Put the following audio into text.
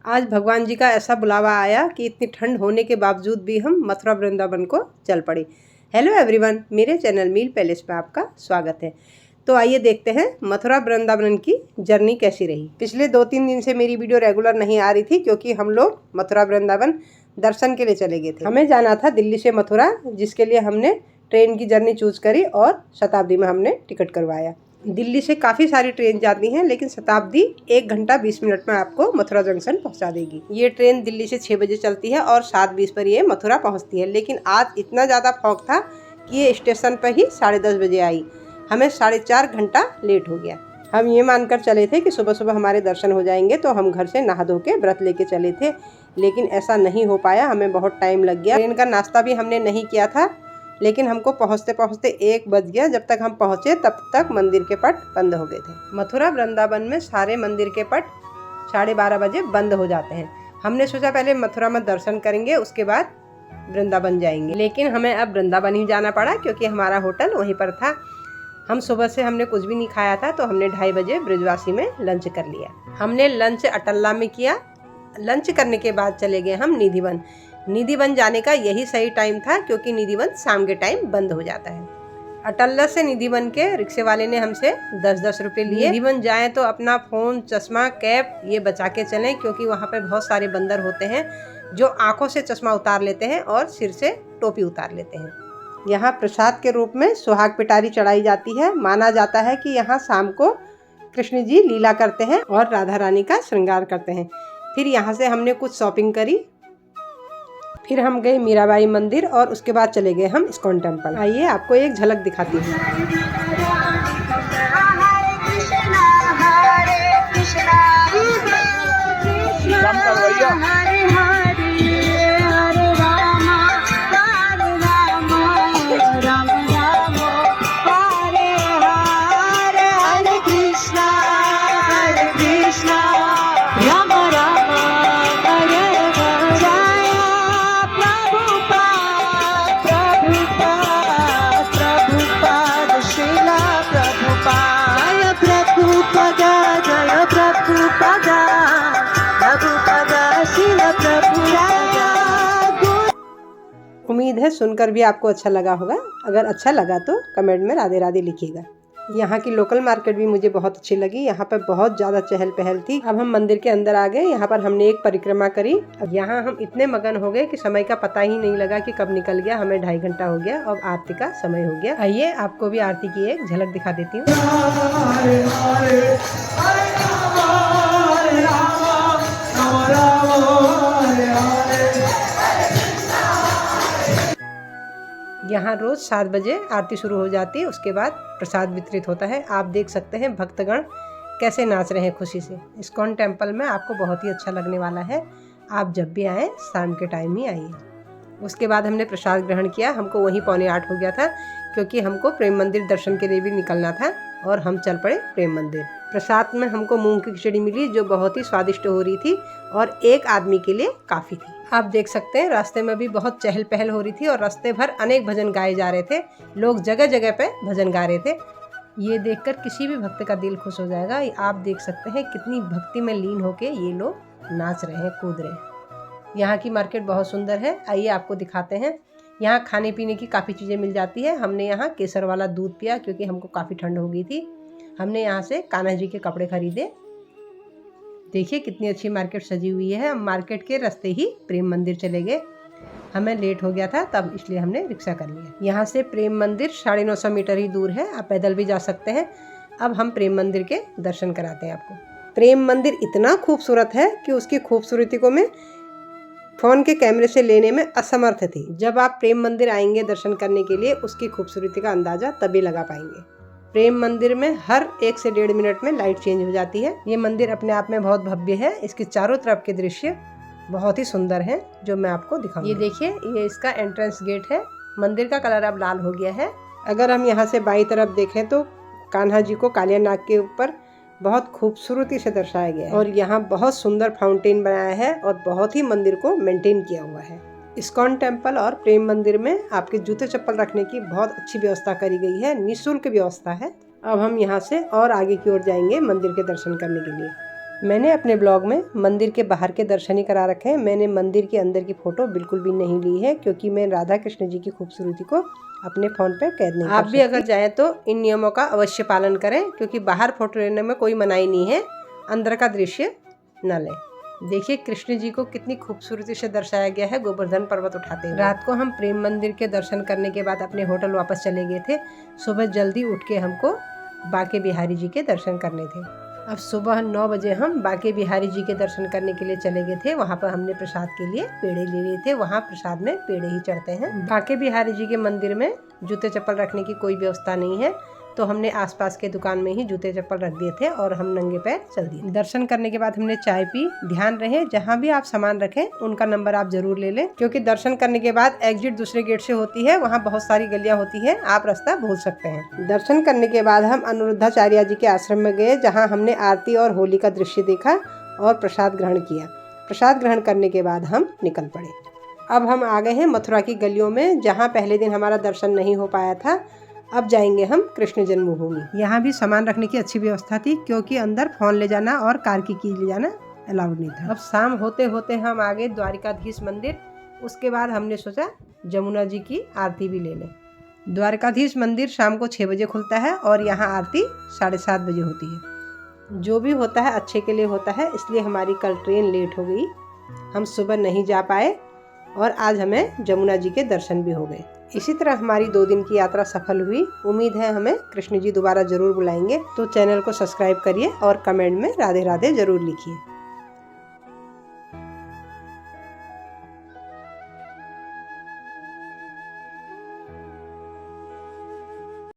आज भगवान जी का ऐसा बुलावा आया कि इतनी ठंड होने के बावजूद भी हम मथुरा वृंदावन को चल पड़े। हेलो एवरीवन, मेरे चैनल मील पैलेस में आपका स्वागत है। तो आइए देखते हैं मथुरा वृंदावन की जर्नी कैसी रही। पिछले 2-3 दिन से मेरी वीडियो रेगुलर नहीं आ रही थी क्योंकि हम लोग मथुरा वृंदावन दर्शन के लिए चले गए थे। हमें जाना था दिल्ली से मथुरा, जिसके लिए हमने ट्रेन की जर्नी चूज करी और शताब्दी में हमने टिकट करवाया। दिल्ली से काफ़ी सारी ट्रेन जाती हैं, लेकिन शताब्दी 1 घंटा 20 मिनट में आपको मथुरा जंक्शन पहुंचा देगी। ये ट्रेन दिल्ली से 6 बजे चलती है और 7:20 पर ये मथुरा पहुंचती है। लेकिन आज इतना ज़्यादा फॉग था कि ये स्टेशन पर ही 10:30 बजे आई। हमें 4.5 घंटा लेट हो गया। हम ये मानकर चले थे कि सुबह सुबह हमारे दर्शन हो जाएंगे, तो हम घर से नहा धो के व्रत लेके चले थे, लेकिन ऐसा नहीं हो पाया। हमें बहुत टाइम लग गया। ट्रेन का नाश्ता भी हमने नहीं किया था, लेकिन हमको पहुंचते पहुंचते 1 बज गया। जब तक हम पहुंचे तब तक मंदिर के पट बंद हो गए थे। मथुरा वृंदावन में सारे मंदिर के पट 12:30 बजे बंद हो जाते हैं। हमने सोचा पहले मथुरा में दर्शन करेंगे, उसके बाद वृंदावन जाएंगे, लेकिन हमें अब वृंदावन ही जाना पड़ा क्योंकि हमारा होटल वहीं पर था। हम सुबह से हमने कुछ भी नहीं खाया था, तो हमने 2:30 बजे ब्रिजवासी में लंच कर लिया। हमने लंच अटल्ला में किया। लंच करने के बाद चले गए हम निधिवन। निधिवन जाने का यही सही टाइम था क्योंकि निधिवन शाम के टाइम बंद हो जाता है। अटल्ला से निधिवन के रिक्शे वाले ने हमसे 10-10 रुपये लिए। निधिवन जाएं तो अपना फ़ोन, चश्मा, कैप ये बचा के चलें क्योंकि वहाँ पे बहुत सारे बंदर होते हैं जो आंखों से चश्मा उतार लेते हैं और सिर से टोपी उतार लेते हैं। यहाँ प्रसाद के रूप में सुहाग पिटारी चढ़ाई जाती है। माना जाता है कि यहाँ शाम को कृष्ण जी लीला करते हैं और राधा रानी का श्रृंगार करते हैं। फिर यहाँ से हमने कुछ शॉपिंग करी। फिर हम गए मीराबाई मंदिर और उसके बाद चले गए हम इस्कॉन टेम्पल। आइए आपको एक झलक दिखाती हूँ। उम्मीद है सुनकर भी आपको अच्छा लगा होगा। अगर अच्छा लगा तो कमेंट में राधे राधे लिखिएगा। यहाँ की लोकल मार्केट भी मुझे बहुत अच्छी लगी। यहाँ पर बहुत ज़्यादा चहल पहल थी। अब हम मंदिर के अंदर आ गए। यहाँ पर हमने एक परिक्रमा करी। अब यहाँ हम इतने मगन हो गए कि समय का पता ही नहीं लगा कि कब निकल गया। हमें 2.5 घंटा हो गया और आरती का समय हो गया। आइए आपको भी आरती की एक झलक दिखा देती हूँ। यहाँ रोज 7 बजे आरती शुरू हो जाती है। उसके बाद प्रसाद वितरित होता है। आप देख सकते हैं भक्तगण कैसे नाच रहे हैं खुशी से। इस्कॉन टेम्पल में आपको बहुत ही अच्छा लगने वाला है। आप जब भी आएँ शाम के टाइम ही आइए। उसके बाद हमने प्रसाद ग्रहण किया। हमको वहीं 7:45 हो गया था क्योंकि हमको प्रेम मंदिर दर्शन के लिए भी निकलना था और हम चल पड़े प्रेम मंदिर। प्रसाद में हमको मूंग की खिचड़ी मिली जो बहुत ही स्वादिष्ट हो रही थी और एक आदमी के लिए काफ़ी थी। आप देख सकते हैं रास्ते में भी बहुत चहल पहल हो रही थी और रास्ते भर अनेक भजन गाए जा रहे थे। लोग जगह जगह पे भजन गा रहे थे। ये देखकर किसी भी भक्त का दिल खुश हो जाएगा। आप देख सकते हैं कितनी भक्ति में लीन होके ये लोग नाच रहे हैं, कूद रहे हैं। यहाँ की मार्केट बहुत सुंदर है। आइए आपको दिखाते हैं। यहाँ खाने पीने की काफ़ी चीज़ें मिल जाती है। हमने यहाँ केसर वाला दूध पिया क्योंकि हमको काफ़ी ठंड हो गई थी। हमने यहाँ से कान्हा जी के कपड़े खरीदे। देखिए कितनी अच्छी मार्केट सजी हुई है। हम मार्केट के रास्ते ही प्रेम मंदिर चले गए। हमें लेट हो गया था तब इसलिए हमने रिक्शा कर लिया। यहाँ से प्रेम मंदिर 950 मीटर ही दूर है। आप पैदल भी जा सकते हैं। अब हम प्रेम मंदिर के दर्शन कराते हैं आपको। प्रेम मंदिर इतना खूबसूरत है कि उसकी खूबसूरती को मैं फ़ोन के कैमरे से लेने में असमर्थ थी। जब आप प्रेम मंदिर आएंगे दर्शन करने के लिए, उसकी खूबसूरती का अंदाज़ा तभी लगा पाएंगे। प्रेम मंदिर में हर 1 से 1.5 मिनट में लाइट चेंज हो जाती है। ये मंदिर अपने आप में बहुत भव्य है। इसके चारों तरफ के दृश्य बहुत ही सुंदर हैं जो मैं आपको दिखाऊंगी। ये देखिए, ये इसका एंट्रेंस गेट है। मंदिर का कलर अब लाल हो गया है। अगर हम यहाँ से बाईं तरफ देखें तो कान्हा जी को कालिया नाग के ऊपर बहुत खूबसूरती से दर्शाया गया है और यहाँ बहुत सुंदर फाउंटेन बनाया है और बहुत ही मंदिर को मेंटेन किया हुआ है। इस्कॉन टेम्पल और प्रेम मंदिर में आपके जूते चप्पल रखने की बहुत अच्छी व्यवस्था करी गई है। निःशुल्क व्यवस्था है। अब हम यहाँ से और आगे की ओर जाएंगे मंदिर के दर्शन करने के लिए। मैंने अपने ब्लॉग में मंदिर के बाहर के दर्शन ही करा रखे हैं। मैंने मंदिर के अंदर की फ़ोटो बिल्कुल भी नहीं ली है, क्योंकि मैं राधा कृष्ण जी की खूबसूरती को अपने फ़ोन पे कैद नहीं कर सकती। आप भी अगर जाएँ तो इन नियमों का अवश्य पालन करें, क्योंकि बाहर फ़ोटो लेने में कोई मनाही नहीं है, अंदर का दृश्य न लें। देखिए कृष्ण जी को कितनी खूबसूरती से दर्शाया गया है गोवर्धन पर्वत उठाते हुए। रात को हम प्रेम मंदिर के दर्शन करने के बाद अपने होटल वापस चले गए थे। सुबह जल्दी उठ के हमको बांके बिहारी जी के दर्शन करने थे। अब सुबह 9 बजे हम बांके बिहारी जी के दर्शन करने के लिए चले गए थे। वहाँ पर हमने प्रसाद के लिए पेड़े ले लिए थे। वहाँ प्रसाद में पेड़े ही चढ़ते हैं। बांके बिहारी जी के मंदिर में जूते चप्पल रखने की कोई व्यवस्था नहीं है, तो हमने आसपास के दुकान में ही जूते चप्पल रख दिए थे और हम नंगे पैर चल दिए। दर्शन करने के बाद हमने चाय पी। ध्यान रहे जहाँ भी आप सामान रखें उनका नंबर आप जरूर ले लें, क्योंकि दर्शन करने के बाद एग्जिट दूसरे गेट से होती है। वहाँ बहुत सारी गलियाँ होती है, आप रास्ता भूल सकते हैं। दर्शन करने के बाद हम अनिरुद्धाचार्य जी के आश्रम में गए, जहाँ हमने आरती और होली का दृश्य देखा और प्रसाद ग्रहण किया। प्रसाद ग्रहण करने के बाद हम निकल पड़े। अब हम आ गए हैं मथुरा की गलियों में, जहाँ पहले दिन हमारा दर्शन नहीं हो पाया था। अब जाएंगे हम कृष्ण जन्मभूमि। यहाँ भी सामान रखने की अच्छी व्यवस्था थी, क्योंकि अंदर फोन ले जाना और कार की कीज ले जाना अलाउड नहीं था। अब शाम होते होते हम आ गए द्वारिकाधीश मंदिर। उसके बाद हमने सोचा जमुना जी की आरती भी ले लें। द्वारिकाधीश मंदिर शाम को 6 बजे खुलता है और यहाँ आरती 7:30 बजे होती है। जो भी होता है अच्छे के लिए होता है, इसलिए हमारी कल ट्रेन लेट हो गई। हम सुबह नहीं जा पाए और आज हमें जमुना जी के दर्शन भी हो गए। इसी तरह हमारी 2 दिन की यात्रा सफल हुई। उम्मीद है हमें कृष्ण जी दोबारा जरूर बुलाएंगे। तो चैनल को सब्सक्राइब करिए और कमेंट में राधे राधे जरूर लिखिए।